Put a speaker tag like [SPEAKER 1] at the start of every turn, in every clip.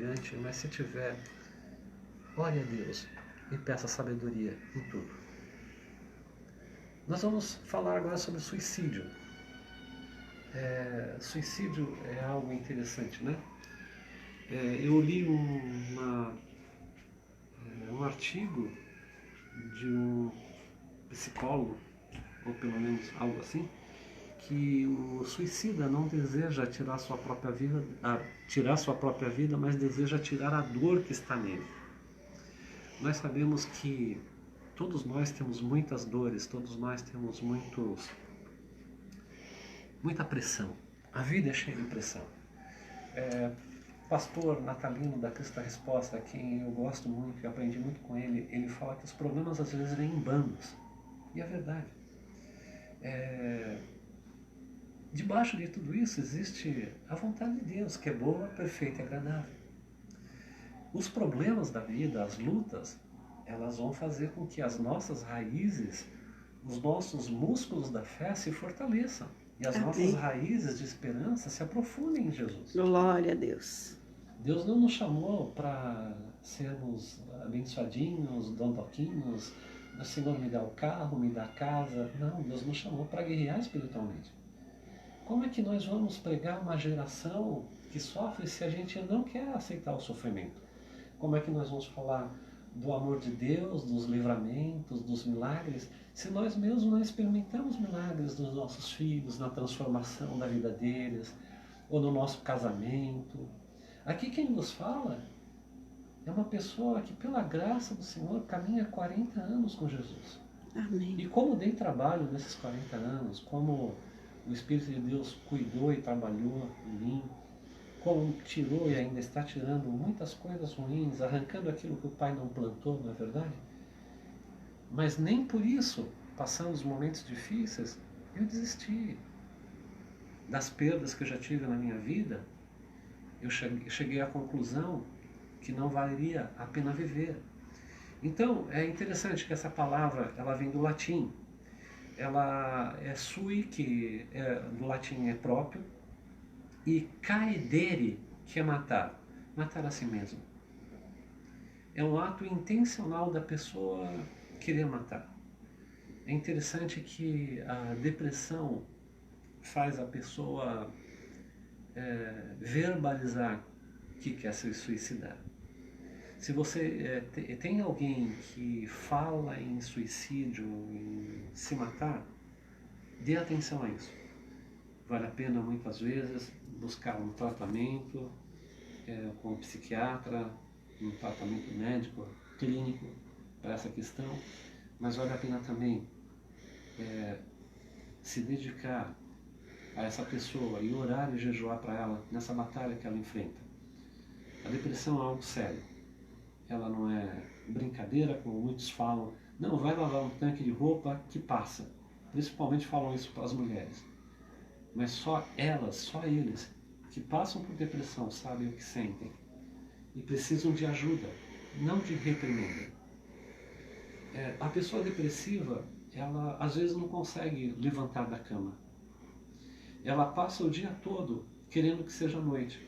[SPEAKER 1] brilhante, mas se tiver, ore a Deus e peça sabedoria em tudo. Nós vamos falar agora sobre suicídio. Suicídio é algo interessante, né? Eu li um artigo de um psicólogo, ou pelo menos algo assim, que o suicida não deseja tirar sua própria vida, mas deseja tirar a dor que está nele. Nós sabemos que todos nós temos muitas dores, todos nós temos muita pressão. A vida é cheia de pressão. Pastor Natalino da Cristo Resposta, a quem eu gosto muito e aprendi muito com ele, ele fala que os problemas às vezes vêm em bandos. E é verdade. Debaixo de tudo isso existe a vontade de Deus, que é boa, perfeita e agradável. Os problemas da vida, as lutas, elas vão fazer com que as nossas raízes, os nossos músculos da fé se fortaleçam. E as nossas raízes de esperança se aprofundem em Jesus.
[SPEAKER 2] Glória a Deus.
[SPEAKER 1] Deus não nos chamou para sermos abençoadinhos, dondoquinhos, o Senhor me dá o carro, me dá a casa. Não, Deus nos chamou para guerrear espiritualmente. Como é que nós vamos pregar uma geração que sofre se a gente não quer aceitar o sofrimento? Como é que nós vamos falar do amor de Deus, dos livramentos, dos milagres, se nós mesmos não experimentamos milagres dos nossos filhos, na transformação da vida deles, ou no nosso casamento? Aqui quem nos fala é uma pessoa que, pela graça do Senhor, caminha 40 anos com Jesus.
[SPEAKER 2] Amém.
[SPEAKER 1] E como dei trabalho nesses 40 anos, como o Espírito de Deus cuidou e trabalhou em mim, como tirou e ainda está tirando muitas coisas ruins, arrancando aquilo que o Pai não plantou, não é verdade? Mas nem por isso, passando os momentos difíceis, eu desisti. Das perdas que eu já tive na minha vida, eu cheguei à conclusão que não valeria a pena viver. Então, é interessante que essa palavra, ela vem do latim. Ela é sui, que do latim é próprio, e caedere, que é matar. Matar a si mesmo. É um ato intencional da pessoa querer matar. É interessante que a depressão faz a pessoa verbalizar que quer se suicidar. Se você tem alguém que fala em suicídio, em se matar, dê atenção a isso. Vale a pena muitas vezes buscar um tratamento com um psiquiatra, um tratamento médico, clínico para essa questão, mas vale a pena também se dedicar a essa pessoa e orar e jejuar para ela nessa batalha que ela enfrenta. A depressão é algo sério. Ela não é brincadeira, como muitos falam. Não, vai lavar um tanque de roupa que passa. Principalmente falam isso para as mulheres. Mas só elas, só eles que passam por depressão sabem o que sentem. E precisam de ajuda, não de reprimenda. A pessoa depressiva, ela às vezes não consegue levantar da cama. Ela passa o dia todo querendo que seja noite.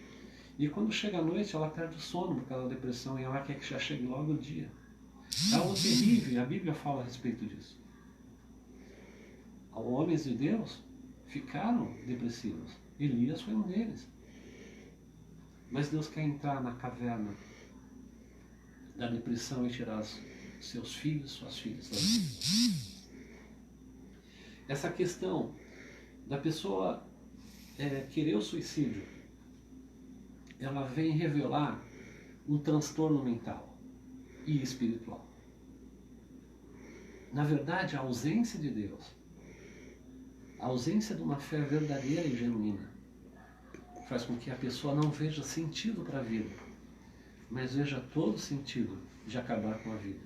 [SPEAKER 1] E quando chega a noite, ela perde o sono por causa da depressão e ela quer que já chegue logo o dia. É algo terrível, e a Bíblia fala a respeito disso. Os homens de Deus ficaram depressivos. Elias foi um deles. Mas Deus quer entrar na caverna da depressão e tirar seus filhos, suas filhas da vida. Essa questão da pessoa querer o suicídio, ela vem revelar um transtorno mental e espiritual. Na verdade, a ausência de Deus, a ausência de uma fé verdadeira e genuína, faz com que a pessoa não veja sentido para a vida, mas veja todo o sentido de acabar com a vida.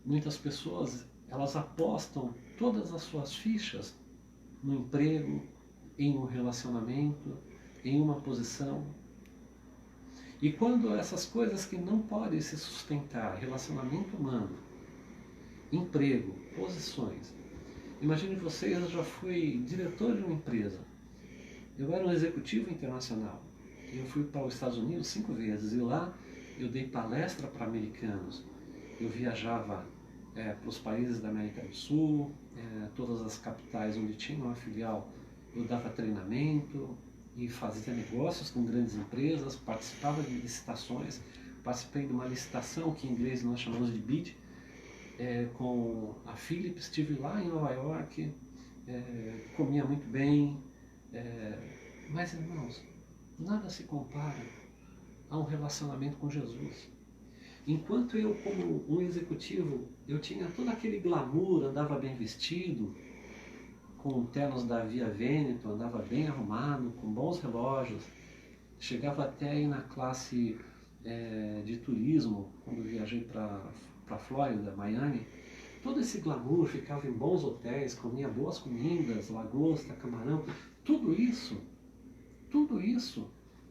[SPEAKER 1] Muitas pessoas, elas apostam todas as suas fichas no emprego, em um relacionamento, em uma posição. E quando essas coisas que não podem se sustentar, relacionamento humano, emprego, posições. Imagine vocês, eu já fui diretor de uma empresa. Eu era um executivo internacional. eu fui para os Estados Unidos 5 vezes e lá eu dei palestra para americanos. Eu viajava para os países da América do Sul, todas as capitais onde tinha uma filial, eu dava treinamento e fazia negócios com grandes empresas, participava de licitações, participei de uma licitação que em inglês nós chamamos de bid, com a Philips, estive lá em Nova York, comia muito bem, mas irmãos, nada se compara a um relacionamento com Jesus. Enquanto eu, como um executivo, eu tinha todo aquele glamour, andava bem vestido, com ternos da Via Veneto, andava bem arrumado, com bons relógios, chegava até aí na classe de turismo, quando viajei para Flórida, Miami, todo esse glamour, ficava em bons hotéis, comia boas comidas, lagosta, camarão, tudo isso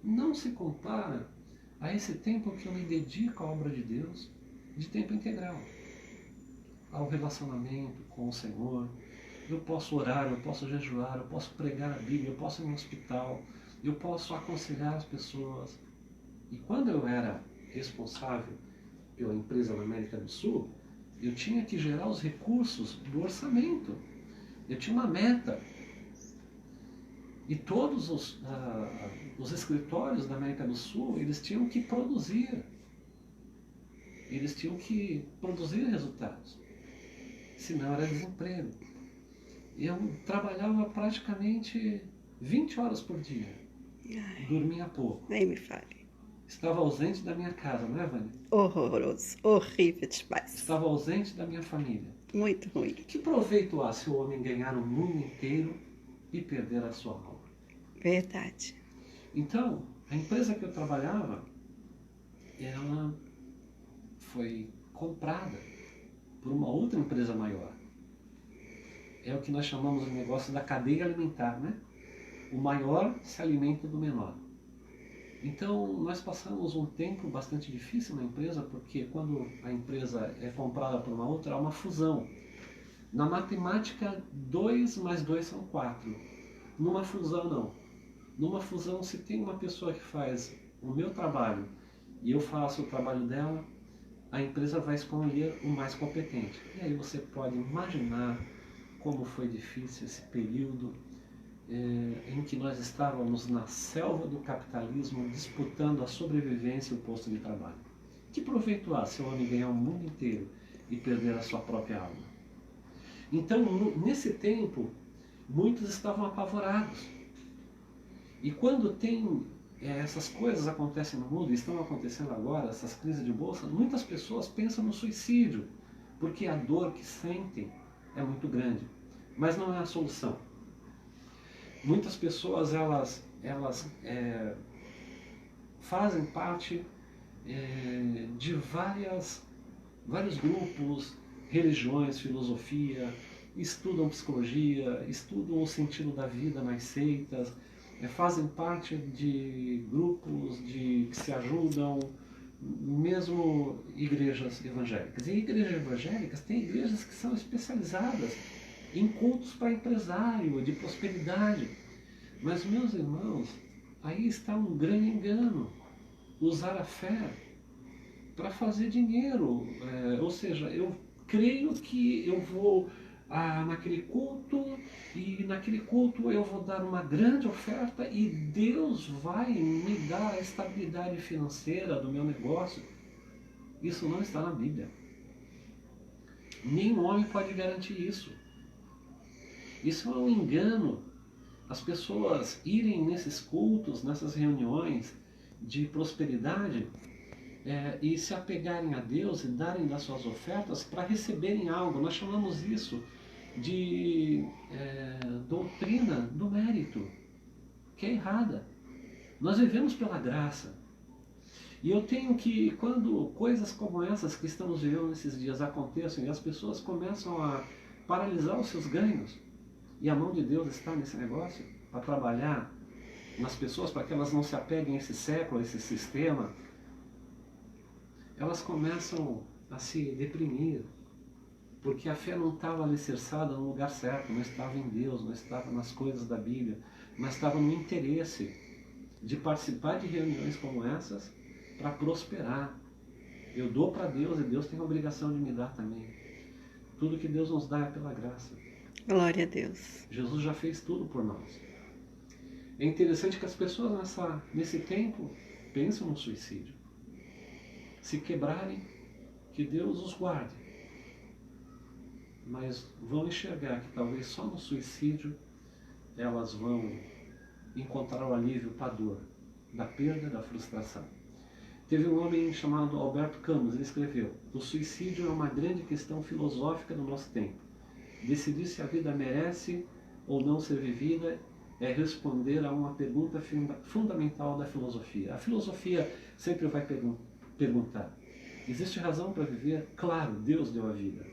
[SPEAKER 1] não se compara a esse tempo que eu me dedico à obra de Deus, de tempo integral, ao relacionamento com o Senhor. Eu posso orar, eu posso jejuar, eu posso pregar a Bíblia, eu posso ir no hospital, eu posso aconselhar as pessoas. E quando eu era responsável pela empresa na América do Sul, eu tinha que gerar os recursos do orçamento. Eu tinha uma meta. E todos os escritórios da América do Sul, eles tinham que produzir. Eles tinham que produzir resultados. Senão era desemprego. Eu trabalhava praticamente 20 horas por dia. Dormia pouco.
[SPEAKER 2] Nem me fale.
[SPEAKER 1] Estava ausente da minha casa, não é, Vânia?
[SPEAKER 2] Horroroso, horrível demais.
[SPEAKER 1] Estava ausente da minha família.
[SPEAKER 2] Muito ruim.
[SPEAKER 1] Que proveito há se o homem ganhar o mundo inteiro e perder a sua alma?
[SPEAKER 2] Verdade.
[SPEAKER 1] Então, a empresa que eu trabalhava, ela foi comprada por uma outra empresa maior. É o que nós chamamos de negócio da cadeia alimentar, né? O maior se alimenta do menor. Então, nós passamos um tempo bastante difícil na empresa, porque quando a empresa é comprada por uma outra, há uma fusão. Na matemática, 2 mais 2 são 4. Numa fusão, não. Numa fusão, se tem uma pessoa que faz o meu trabalho e eu faço o trabalho dela, a empresa vai escolher o mais competente. E aí você pode imaginar como foi difícil esse período em que nós estávamos na selva do capitalismo disputando a sobrevivência e o posto de trabalho. Que proveito há se o homem ganhar o mundo inteiro e perder a sua própria alma? Então, nesse tempo, muitos estavam apavorados. E quando tem essas coisas acontecem no mundo, e estão acontecendo agora, essas crises de bolsa, muitas pessoas pensam no suicídio, porque a dor que sentem é muito grande. Mas não é a solução. Muitas pessoas, elas fazem parte de vários grupos, religiões, filosofia, estudam psicologia, estudam o sentido da vida nas seitas, fazem parte de grupos que se ajudam, mesmo igrejas evangélicas. E igrejas evangélicas tem igrejas que são especializadas em cultos para empresário, de prosperidade. Mas, meus irmãos, aí está um grande engano. Usar a fé para fazer dinheiro. Ou seja, eu creio que eu vou naquele culto e naquele culto eu vou dar uma grande oferta e Deus vai me dar a estabilidade financeira do meu negócio. Isso não está na Bíblia. Nenhum homem pode garantir isso. Isso é um engano. As pessoas irem nesses cultos, nessas reuniões de prosperidade e se apegarem a Deus e darem das suas ofertas para receberem algo. Nós chamamos isso de doutrina do mérito, que é errada. Nós vivemos pela graça. E eu tenho que, quando coisas como essas que estamos vivendo nesses dias acontecem e as pessoas começam a paralisar os seus ganhos, e a mão de Deus está nesse negócio, para trabalhar nas pessoas, para que elas não se apeguem a esse século, a esse sistema, elas começam a se deprimir, porque a fé não estava alicerçada no lugar certo, não estava em Deus, não estava nas coisas da Bíblia, mas estava no interesse de participar de reuniões como essas para prosperar. Eu dou para Deus e Deus tem a obrigação de me dar também. Tudo que Deus nos dá é pela graça.
[SPEAKER 2] Glória a Deus.
[SPEAKER 1] Jesus já fez tudo por nós. É interessante que as pessoas nesse tempo pensam no suicídio. Se quebrarem, que Deus os guarde. Mas vão enxergar que talvez só no suicídio elas vão encontrar o alívio para a dor, da perda, da frustração. Teve um homem chamado Alberto Camus, ele escreveu: o suicídio é uma grande questão filosófica do nosso tempo. Decidir se a vida merece ou não ser vivida é responder a uma pergunta fundamental da filosofia. A filosofia sempre vai perguntar: existe razão para viver? Claro, Deus deu a vida.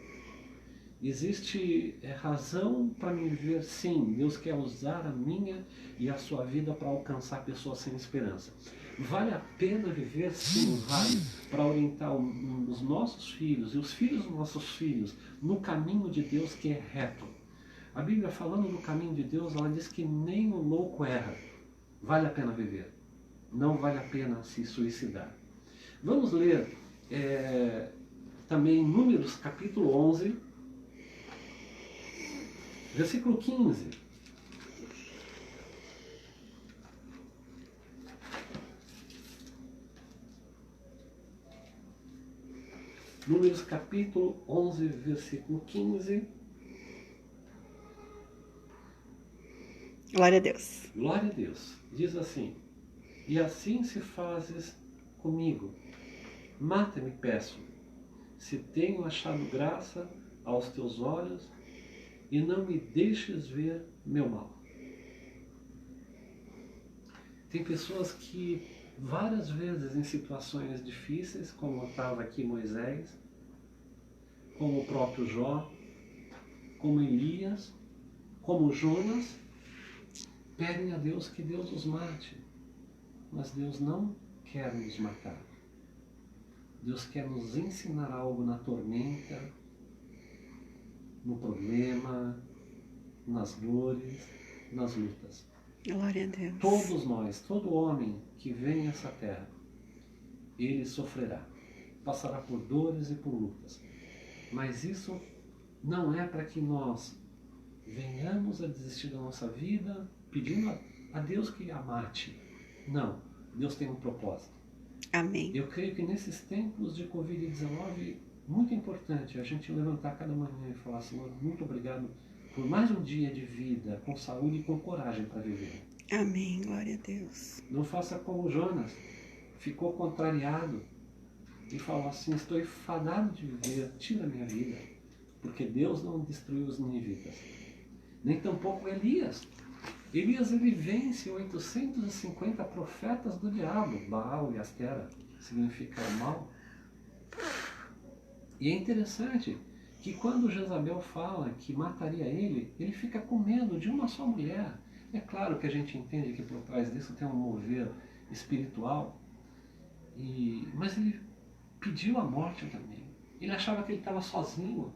[SPEAKER 1] Existe razão para me viver? Sim, Deus quer usar a minha e a sua vida para alcançar pessoas sem esperança. Vale a pena viver? Sim, vale, para orientar os nossos filhos e os filhos dos nossos filhos no caminho de Deus que é reto. A Bíblia, falando do caminho de Deus, ela diz que nem o louco erra. Vale a pena viver. Não vale a pena se suicidar. Vamos ler também Números capítulo 11, versículo 15. Números capítulo 11, versículo 15.
[SPEAKER 2] Glória a Deus.
[SPEAKER 1] Glória a Deus. Diz assim: e assim se fazes comigo. Mata-me, peço, se tenho achado graça aos teus olhos, e não me deixes ver meu mal. Tem pessoas que várias vezes em situações difíceis, como estava aqui Moisés, como o próprio Jó, como Elias, como Jonas, pedem a Deus que Deus os mate. Mas Deus não quer nos matar. Deus quer nos ensinar algo na tormenta, no problema, nas dores, nas lutas.
[SPEAKER 2] Glória a Deus.
[SPEAKER 1] Todos nós, todo homem que vem a essa terra, ele sofrerá, passará por dores e por lutas. Mas isso não é para que nós venhamos a desistir da nossa vida pedindo a Deus que a mate. Não, Deus tem um propósito.
[SPEAKER 2] Amém.
[SPEAKER 1] Eu creio que nesses tempos de Covid-19, muito importante a gente levantar cada manhã e falar: Senhor, muito obrigado por mais um dia de vida, com saúde e com coragem para viver.
[SPEAKER 2] Amém. Glória a Deus.
[SPEAKER 1] Não faça como Jonas, ficou contrariado e falou assim: estou enfadado de viver, tira a minha vida, porque Deus não destruiu os ninivitas. Nem tampouco Elias. Elias, ele vence 850 profetas do diabo. Baal e Astera significa o mal. E é interessante que quando Jezabel fala que mataria ele, ele fica com medo de uma só mulher. É claro que a gente entende que por trás disso tem um mover espiritual, mas ele pediu a morte também. Ele achava que ele estava sozinho.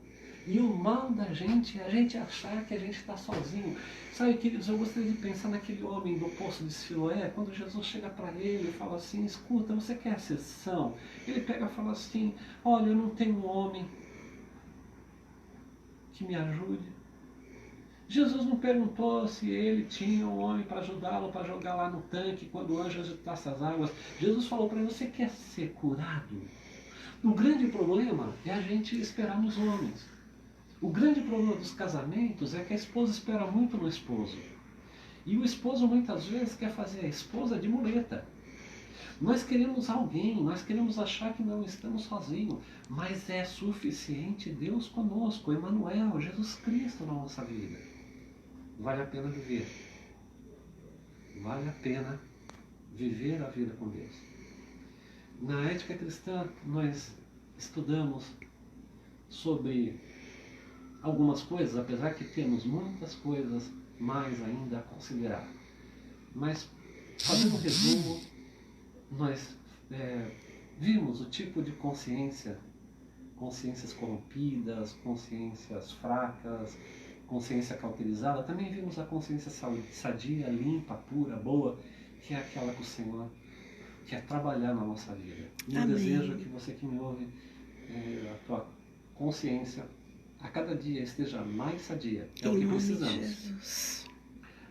[SPEAKER 1] E o mal da gente é a gente achar que a gente está sozinho. Sabe, queridos, eu gostaria de pensar naquele homem do poço de Siloé, quando Jesus chega para ele e fala assim: escuta, você quer exceção? Ele pega e fala assim: olha, eu não tenho um homem que me ajude. Jesus não perguntou se ele tinha um homem para ajudá-lo, para jogar lá no tanque quando o anjo agitasse as águas. Jesus falou para ele: você quer ser curado? O grande problema é a gente esperar nos homens. O grande problema dos casamentos é que a esposa espera muito no esposo. E o esposo muitas vezes quer fazer a esposa de muleta. Nós queremos alguém, nós queremos achar que não estamos sozinhos, mas é suficiente Deus conosco, Emmanuel, Jesus Cristo na nossa vida. Vale a pena viver. Vale a pena viver a vida com Deus. Na ética cristã, nós estudamos sobre algumas coisas, apesar que temos muitas coisas mais ainda a considerar. Mas, fazendo um resumo, nós vimos o tipo de consciências corrompidas, consciências fracas, consciência cauterizada. Também vimos a consciência sadia, limpa, pura, boa. que é aquela que o Senhor quer trabalhar na nossa vida. E eu
[SPEAKER 2] Amém.
[SPEAKER 1] desejo que você que me ouve, a tua consciência a cada dia esteja mais sadia. É o
[SPEAKER 2] Em
[SPEAKER 1] que
[SPEAKER 2] nome de
[SPEAKER 1] precisamos.
[SPEAKER 2] Jesus.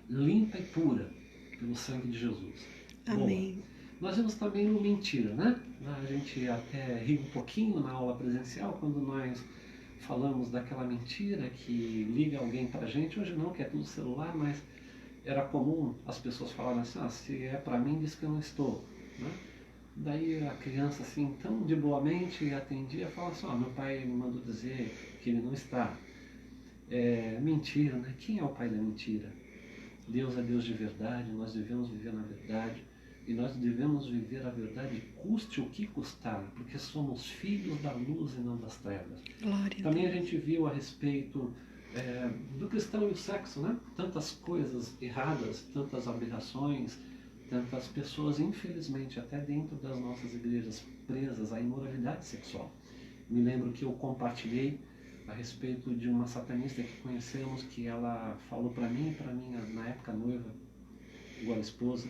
[SPEAKER 1] Limpa e pura pelo sangue de Jesus.
[SPEAKER 2] Amém.
[SPEAKER 1] Boa. Nós vimos também no mentira, né? A gente até riu um pouquinho na aula presencial quando nós falamos daquela mentira que liga alguém pra gente. Hoje não, que é tudo celular, mas era comum as pessoas falarem assim, se é pra mim, diz que eu não estou, né? Daí a criança assim, tão de boamente atendia, falava assim, meu pai me mandou dizer que ele não está. Mentira, né? Quem é o pai da mentira? Deus é Deus de verdade, nós devemos viver na verdade. E nós devemos viver a verdade, custe o que custar, porque somos filhos da luz e não das trevas.
[SPEAKER 2] Glória
[SPEAKER 1] Também
[SPEAKER 2] a
[SPEAKER 1] a gente viu a respeito do cristão e o sexo, né? Tantas coisas erradas, tantas aberrações, tantas pessoas, infelizmente, até dentro das nossas igrejas, presas à imoralidade sexual. Me lembro que eu compartilhei a respeito de uma satanista que conhecemos, que ela falou para mim e para minha, na época, noiva, igual esposa,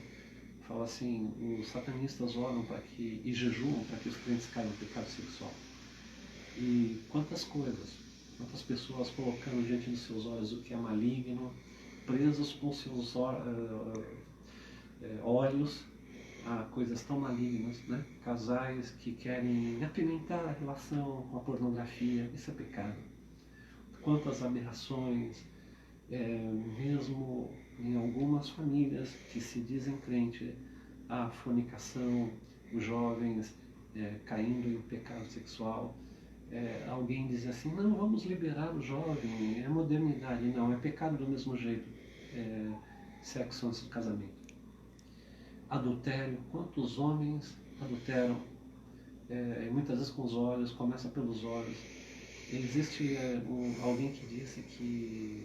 [SPEAKER 1] fala assim, os satanistas oram para que, e jejuam para que os crentes caiam no pecado sexual. E quantas coisas, quantas pessoas colocando diante dos seus olhos o que é maligno, presos com seus olhos a coisas tão malignas, né? Casais que querem apimentar a relação com a pornografia, isso é pecado. Quantas aberrações, mesmo em algumas famílias que se dizem crente, a fornicação, os jovens caindo em pecado sexual. Alguém diz assim, não, vamos liberar o jovem, é modernidade. Não, é pecado do mesmo jeito, sexo antes do casamento. Adultério, quantos homens adulteram, muitas vezes com os olhos, começa pelos olhos. Existe alguém que disse que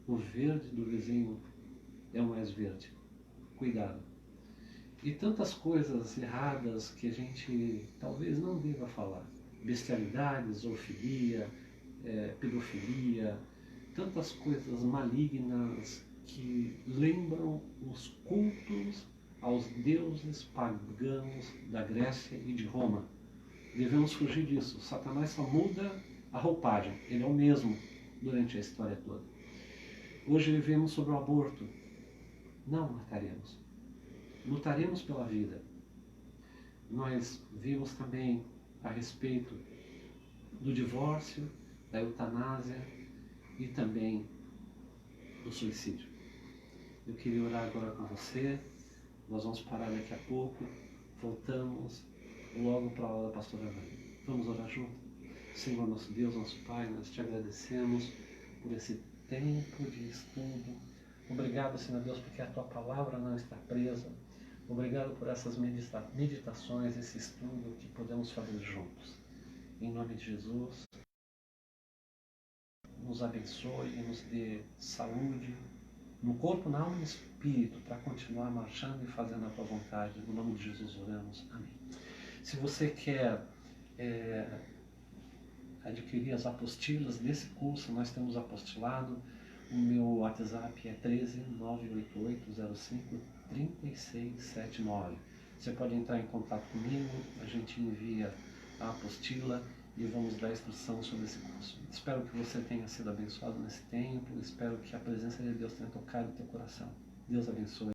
[SPEAKER 1] o verde do vizinho é o mais verde. Cuidado. E tantas coisas erradas que a gente talvez não deva falar. Bestialidades, zoofilia, pedofilia, tantas coisas malignas que lembram os cultos aos deuses pagãos da Grécia e de Roma. Devemos fugir disso. Satanás só muda a roupagem. Ele é o mesmo durante a história toda. Hoje vivemos sobre o aborto. Não mataremos. Lutaremos pela vida. Nós vimos também a respeito do divórcio, da eutanásia e também do suicídio. Eu queria orar agora com você. Nós vamos parar daqui a pouco. Voltamos logo para a aula da pastora Vânia. Vamos orar junto? Senhor, nosso Deus, nosso Pai, nós te agradecemos por esse tempo de estudo. Obrigado, Senhor Deus, porque a tua palavra não está presa. Obrigado por essas meditações, esse estudo que podemos fazer juntos. Em nome de Jesus, nos abençoe e nos dê saúde no corpo, na alma e no espírito para continuar marchando e fazendo a tua vontade. No nome de Jesus oramos. Amém. Se você quer adquirir as apostilas desse curso, nós temos apostilado. O meu WhatsApp é 13988053679. Você pode entrar em contato comigo, a gente envia a apostila e vamos dar instrução sobre esse curso. Espero que você tenha sido abençoado nesse tempo, espero que a presença de Deus tenha tocado o teu coração. Deus abençoe.